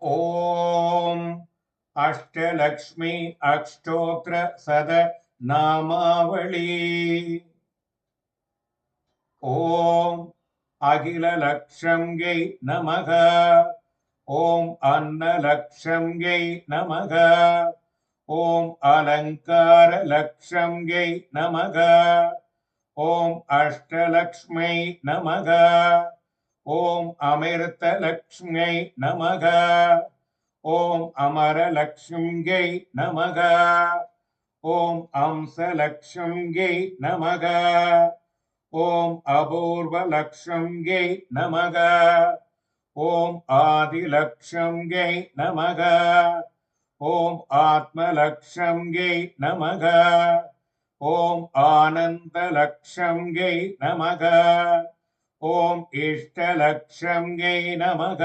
ॐ अष्टलक्ष्मी अष्टोत्र सद नामावली। ॐ अखिललक्ष्म्यै नमः। ॐ अन्नलक्ष्म्यै नमः। ॐ अलङ्कारलक्ष्म्यै नमः। ॐ अष्टलक्ष्म्यै नमः। ॐ अमृतलक्ष्म्यै नमः। ॐ अमरलक्ष्म्यै नमः। ॐ अंसलक्ष्म्यै नमः। ॐ अपूर्वलक्ष्म्यै नमः। ॐ आदिलक्ष्म्यै नमः। ॐ आत्मलक्ष्म्यै नमः। ॐ आनन्दलक्ष्म्यै नमः। ॐ इष्टलक्ष्म्यै नमः।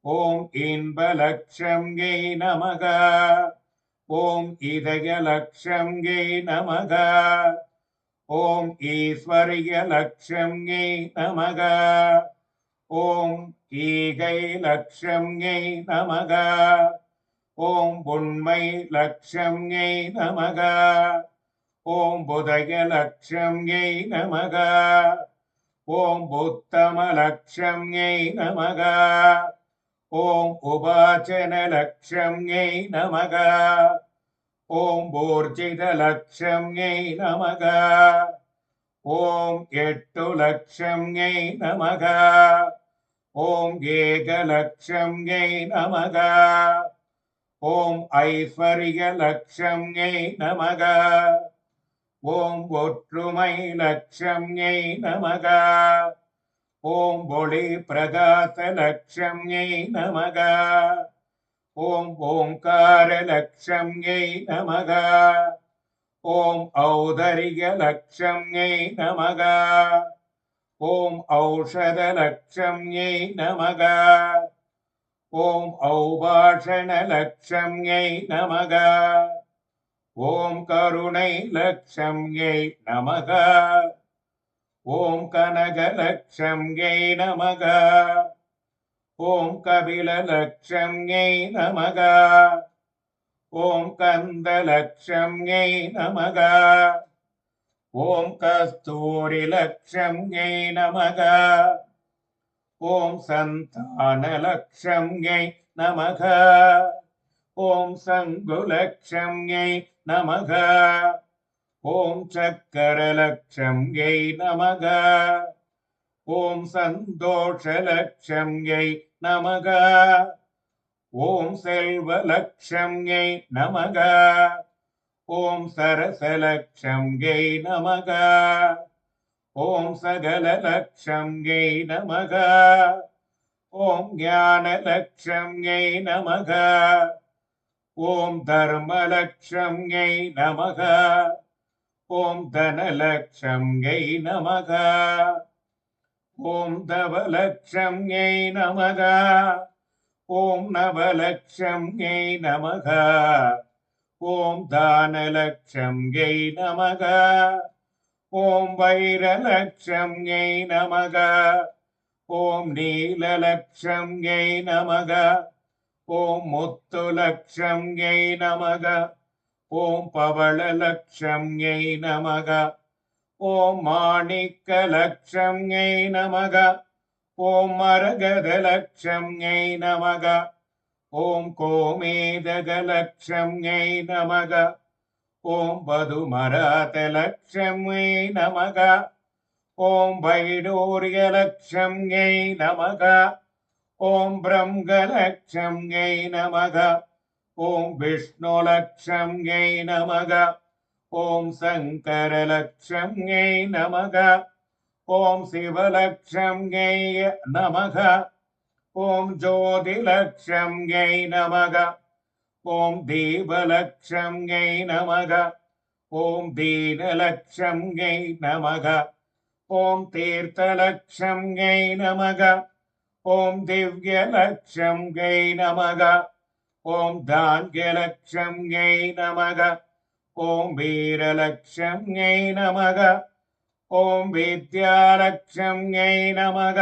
ॐ इन्बलक्ष्म्यै नमः। ॐ इदयलक्ष्म्यै नमः। ॐ ईश्वर्यलक्ष्म्यै नमः। ॐ ईगैलक्ष्म्यै नमः। ॐ पुण्मैलक्ष्म्यै नमः। ॐ बुधयलक्ष्म्यै नमः। ॐ उत्तमलक्ष्म्यै नमः। ॐ उवाचनलक्ष्म्यै नमः। ॐ ऊर्जितलक्ष्म्यै नमः। ॐ एट्टुलक्ष्म्यै नमः। ॐ एकलक्ष्म्यै नमः। ॐ ऐश्वर्यलक्ष्म्यै नमः। ॐ ஒற்றுமைலக்ஷ்ம்யை நமக. ॐ ஒளிப்பிரகாசலக்ஷ்ம்யை நமக. ॐ ஓங்காரலக்ஷ்ம்யை நமக. ॐ औदर्यलक्ष्म्यै नमः। ॐ औषधलक्ष्म्यै नमः। ॐ औभाषणलक्ष्म्यै नमः। ॐ करुणैलक्ष्म्यै नमः। ॐ कनकलक्ष्म्यै नमः। ॐ कपिललक्ष्म्यै नमः। ॐ कन्दलक्ष्म्यै नमः। ॐ कस्तूरिलक्ष्म्यै नमः। ॐ सन्तानलक्ष्म्यै नमः। ॐ सङ्गुलक्ष्म्यै नमः। ॐ चक्रलक्ष्म्यै नमः। ॐ सन्तोषलक्ष्म्यै नमः। ॐ सेल्वलक्ष्म्यै नमः। ॐ सरसलक्ष्म्यै नमः। ॐ सकललक्ष्म्यै नमः। ॐ ज्ञानलक्ष्म्यै नमः। ॐ धर्मलक्ष्म्यै नमः। ॐ धनलक्ष्म्यै नमः। ॐ धवलक्ष्म्यै नमः। ॐ नवलक्ष्म्यै नमः। ॐ दानलक्ष्म्यै नमः। ॐ वैरलक्ष्म्यै नमः। ॐ नीललक्ष्म्यै नमः। ॐ मुत्तुलक्ष्म्यै नमः। ॐ पवळलक्ष्म्यै नमः। ॐ माणिक्यलक्ष्म्यै नमः। ॐ मरगदलक्ष्म्यै नमः। ॐ कोमेदगलक्ष्म्यै नमः। ॐ वधुमरातलक्ष्म्यै नमः। ॐ वैडूर्यलक्ष्म्यै नमः। ॐ ब्रह्मलक्ष्म्यै नमः। ॐ विष्णुलक्ष्म्यै नमः। ॐ शङ्करलक्ष्म्यै नमः। ॐ शिवलक्ष्म्यै नमः। ॐ ज्योतिलक्ष्म्यै नमः। ॐ दीपलक्ष्म्यै नमः। ॐ दीनलक्ष्म्यै नमः। ॐ तीर्थलक्ष्म्यै नमः। ॐ दिव्यलक्ष्म्यै नमः। ॐ धान्यलक्ष्म्यै नमः। ॐ वीरलक्ष्म्यै नमः। ॐ विद्यालक्ष्म्यै नमः।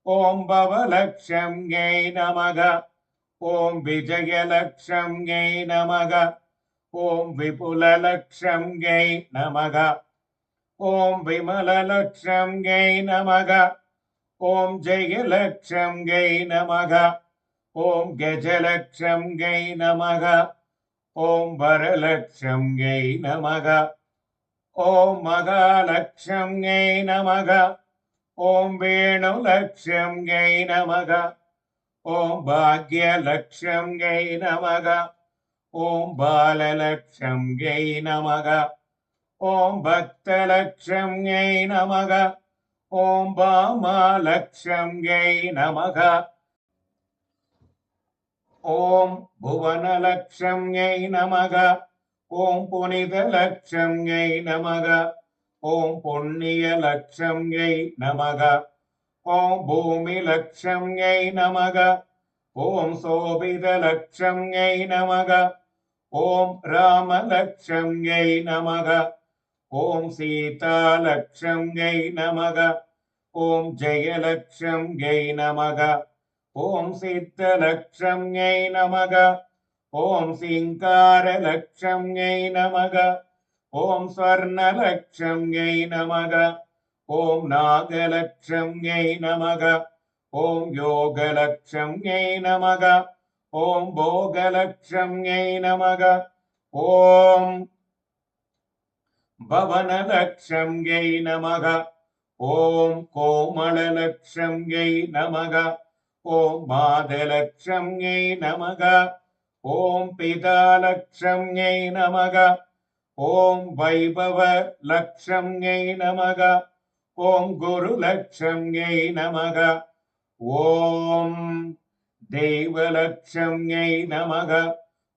ॐ भवलक्ष्म्यै नमः। ஓம் விஜயலக்ஷ்ம்யை நமக. ஓம் விபுலலக்ஷ்ம்யை நமக. ஓம் விமலலக்ஷ்ம்யை நமக. ஓம் ஜெயலக்ஷ்ம்யை நமக. ஓம் கஜலக்ஷ்ம்யை நமக. ஓம் வரலக்ஷ்ம்யை நமக. ஓம் மகாலக்ஷ்ம்யை நமக. ஓம் வேணுலக்ஷ்ம்யை நமக. ஓம் பாக்யலக்ஷ்ம்யை நமக. ஓம் பாலலக்ஷ்ம்யை நமக. ஓம் பக்தலக்ஷ்ம்யை நமக. ஓம் பாமாலக்ஷ்ம்யை நமக. ஓம் புவனலக்ஷ்ம்யை நமக. ஓம் புனிதலக்ஷ்ம்யை நமக. ஓம் புண்ணியலக்ஷ்ம்யை நமக. ஓம் பூமிலக்ஷ்ம்யை நமக. ஓம் சோபிதலக்ஷ்ம்யை நமக. ஓம் ராமலக்ஷ்ம்யை நமக. ஓம் சீதாலக்ஷ்ம்யை நமக. ஓம் ஜெயலக்ஷ்ம்யை நமக. ஓம் சித்தலக்ஷ்ம்யை நமக. ஓம் சிங்காரலக்ஷ்ம்யை நமக. ஓம் ஸ்வர்ணலக்ஷ்ம்யை நமக. ஓம் நாகலக்ஷ்ம்யை நமக. ஓம் யோகலக்ஷ்ம்யை நமக. ஓம் போகலக்ஷ்ம்யை நமக. ஓம் பவனலக்ஷ்ம்யை நமக. ஓம் கோமளலக்ஷ்ம்யை நமக. ஓம் மாதலக்ஷ்ம்யை நமக. ஓம் பிதாலக்ஷ்ம்யை நமக. ஓம் வைபவலக்ஷ்ம்யை நமக. ஓம் குருலக்ஷ்ம்யை நமக. ஓம் தெய்வலக்ஷ்ம்யை நமக.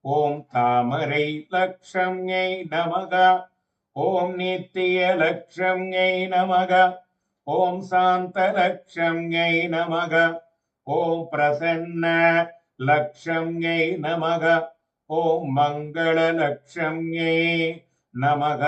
ஓம் தாமரை லக்ஷ்ம்யை நமக. ஓம் நித்தியலக்ஷ்ம்யை நமக. ஓம் சாந்தலக்ஷ்ம்யை நமக. ஓம் பிரசன்ன லக்ஷ்ம்யை நமக. ஓம் மங்களலக்ஷ்ம்யை நமக.